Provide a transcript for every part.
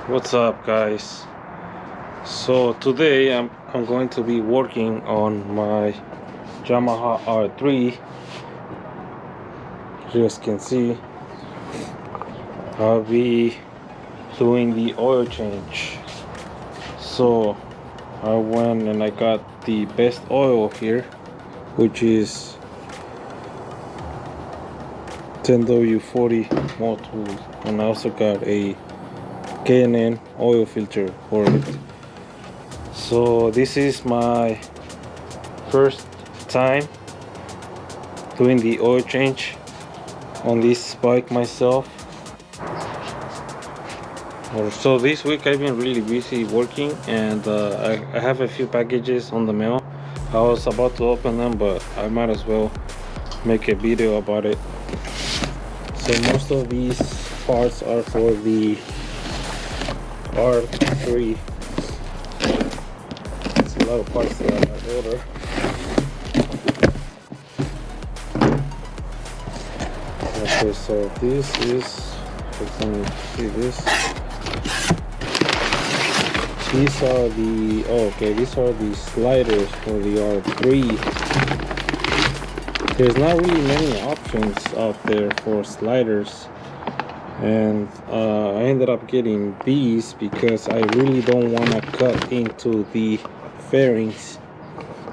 What's up, guys? So today I'm going to be working on my Yamaha R3. As you guys can see, I'll be doing the oil change. So I went and I got the best oil here, which is 10W40 Motul, and I also got a K&N oil filter for it. So this is my first time doing the oil change on this bike myself. So this week I've been really busy working, and I have a few packages on the mail. I was about to open them, but I might as well make a video about it. So most of these parts are for the R3. It's a lot of parts that I order. Okay, so this is, let me see this. These are the, these are the sliders for the R3. There's not really many options out there for sliders, and I ended up getting these because I really don't want to cut into the fairings.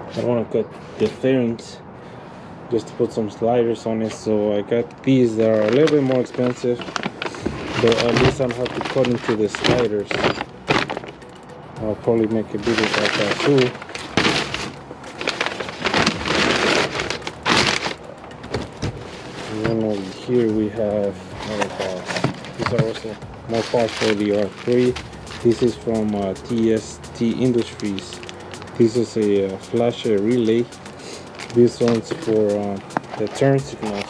I don't want to cut the fairings, just to put some sliders on it. So I got these that are a little bit more expensive, but at least I don't have to cut into the sliders. I'll probably make a video about that too. And then over here we have other parts. These are also more parts for the R3. This is from TST Industries. This is a flasher relay. This one's for the turn signals.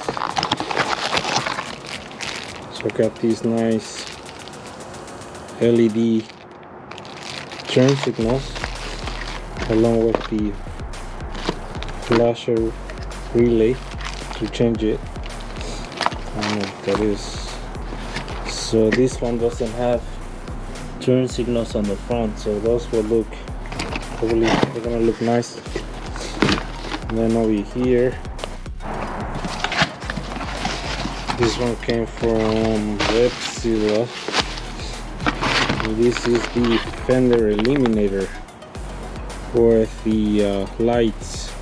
So I got these nice LED turn signals along with the flasher relay to change it. I don't know what that is. So this one doesn't have turn signals on the front, so those will look, hopefully they're gonna look nice. And then over here, this one came from Repsila. This is the fender eliminator for the lights.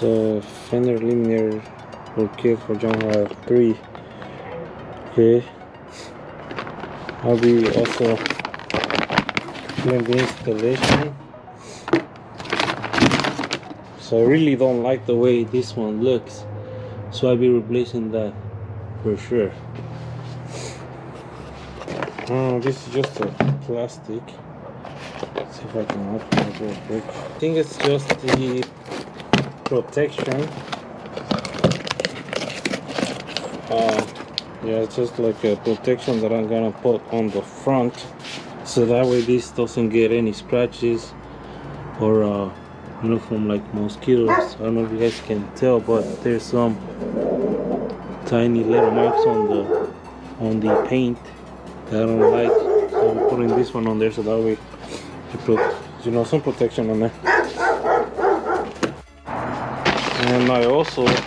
So fender eliminator for kit for Yamaha 3. Okay, I'll be also doing the installation. So I really don't like the way this one looks, so I'll be replacing that for sure. This is just a plastic. Let's see if I can open it real quick. I think it's just the protection. Yeah, it's just like a protection that I'm gonna put on the front, so that way this doesn't get any scratches or from like mosquitoes. I don't know if you guys can tell, but there's some tiny little marks on the paint that I don't like. So I'm putting this one on there so that way you put, some protection on there. And I also got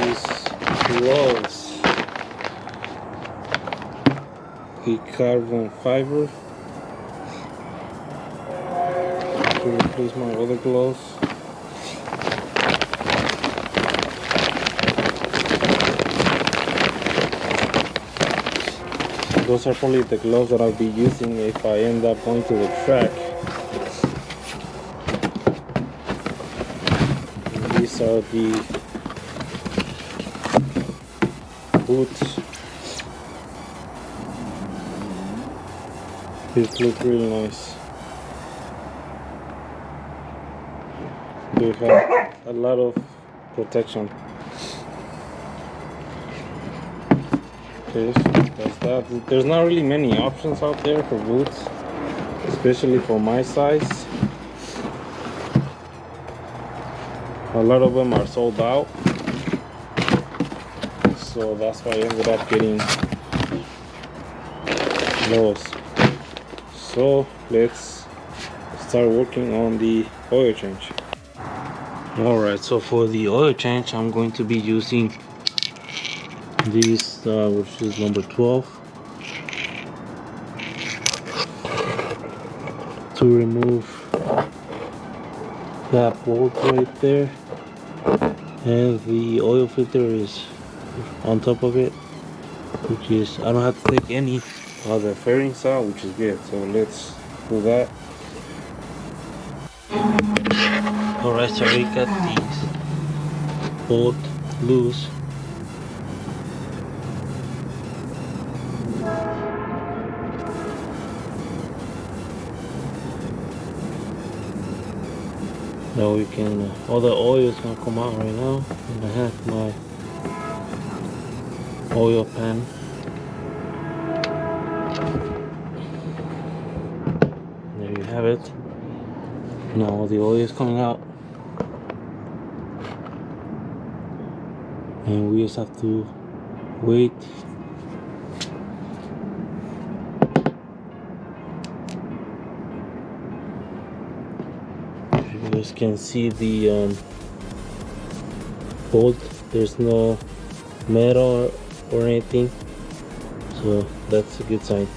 these gloves, the carbon fiber, to replace my other gloves. Those are probably the gloves that I'll be using if I end up going to the track. And these are the boots. These look really nice. They have a lot of protection. Okay, so that's that. There's not really many options out there for boots, especially for my size. A lot of them are sold out. so that's why I ended up getting those. So let's start working on the oil change. Alright, so for the oil change I'm going to be using this which is number 12 to remove that bolt right there, and the oil filter is on top of it, which is I don't have to take any other fairings out, which is good. So let's do that. Alright, so we got these bolt loose. Now we can, all the oil is gonna come out right now, and I have my oil pan. There you have it. Now all the oil is coming out, and we just have to wait. You guys can see the bolt, there's no metal or anything, so that's a good sign.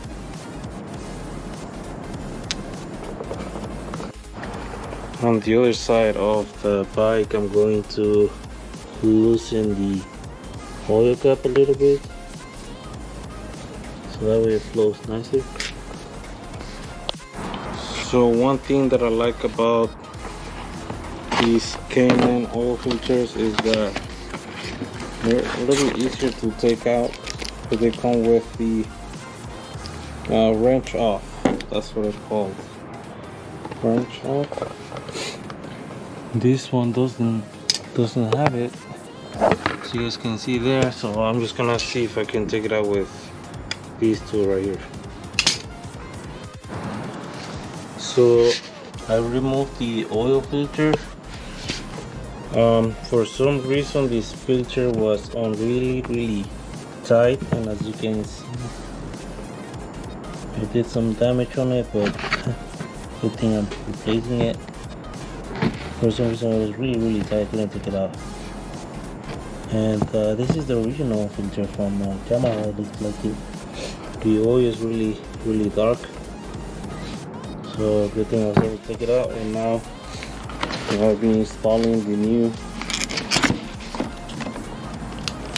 On the other side of the bike, I'm going to loosen the oil cap a little bit, so that way it flows nicely. So one thing that I like about these K&N oil filters is that they're a little easier to take out, because they come with the wrench off. That's what it's called, wrench off. This one doesn't have it, so you guys can see there. So I'm just gonna see if I can take it out with these two right here. So I removed the oil filter. For some reason this filter was on really tight, and as you can see I did some damage on it, but good thing I'm replacing it. For some reason it was really tight, I couldn't take it out. And this is the original filter from Yamaha. It looks like it. The oil is really dark, so good thing I was able to take it out. And now I'll be installing the new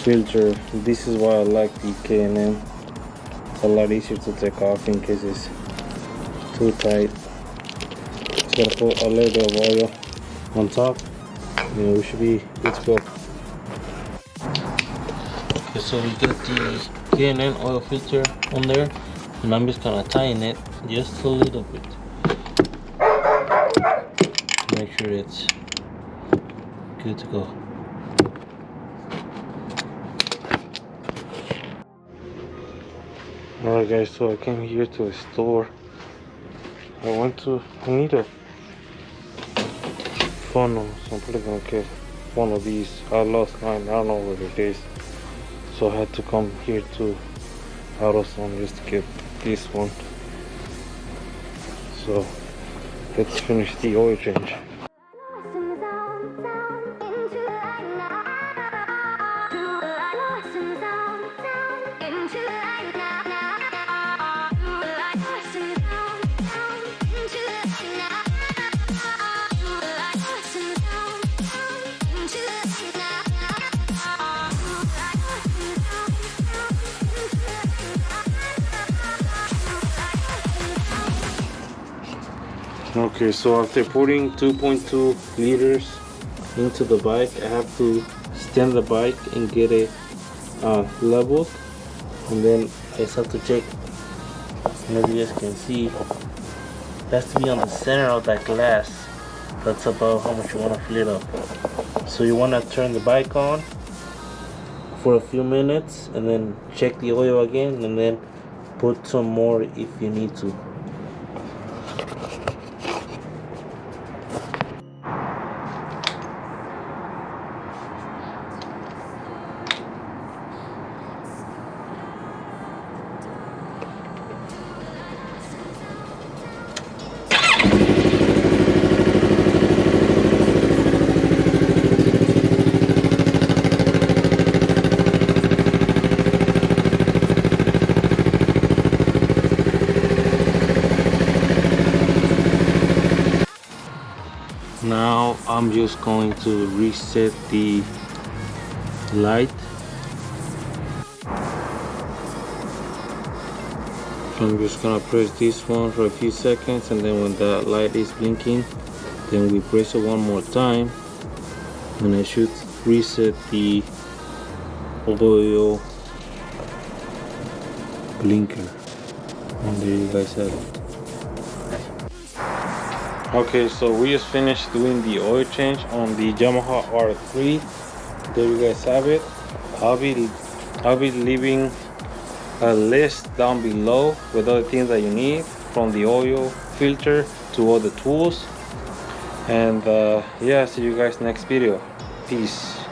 filter. This is why I like the K&N. It's a lot easier to take off in case it's too tight. Just gotta put a little bit of oil on top, and we should be good to go. Okay, so we got the K&N oil filter on there, and I'm just gonna tighten it just a little bit. Make sure it's good to go. Alright guys, so I came here to a store. I need a funnel, so I'm probably gonna get one of these. I lost mine, I don't know where it is, so I had to come here to AutoZone just to get this one. So let's finish the oil change. Okay, so after putting 2.2 liters into the bike, I have to stand the bike and get it leveled, and then I just have to check. And as you guys can see, it has to be on the center of that glass. That's about how much you want to fill it up. So you want to turn the bike on for a few minutes, and then check the oil again, and then put some more if you need to. I'm just going to reset the light. So I'm just gonna press this one for a few seconds, and then when the light is blinking, then we press it one more time, and I should reset the oil blinker. And there you guys have it. Okay, so we just finished doing the oil change on the Yamaha R3. There you guys have it. I'll be leaving a list down below with all the things that you need, from the oil filter to all the tools. And yeah, see you guys next video. Peace.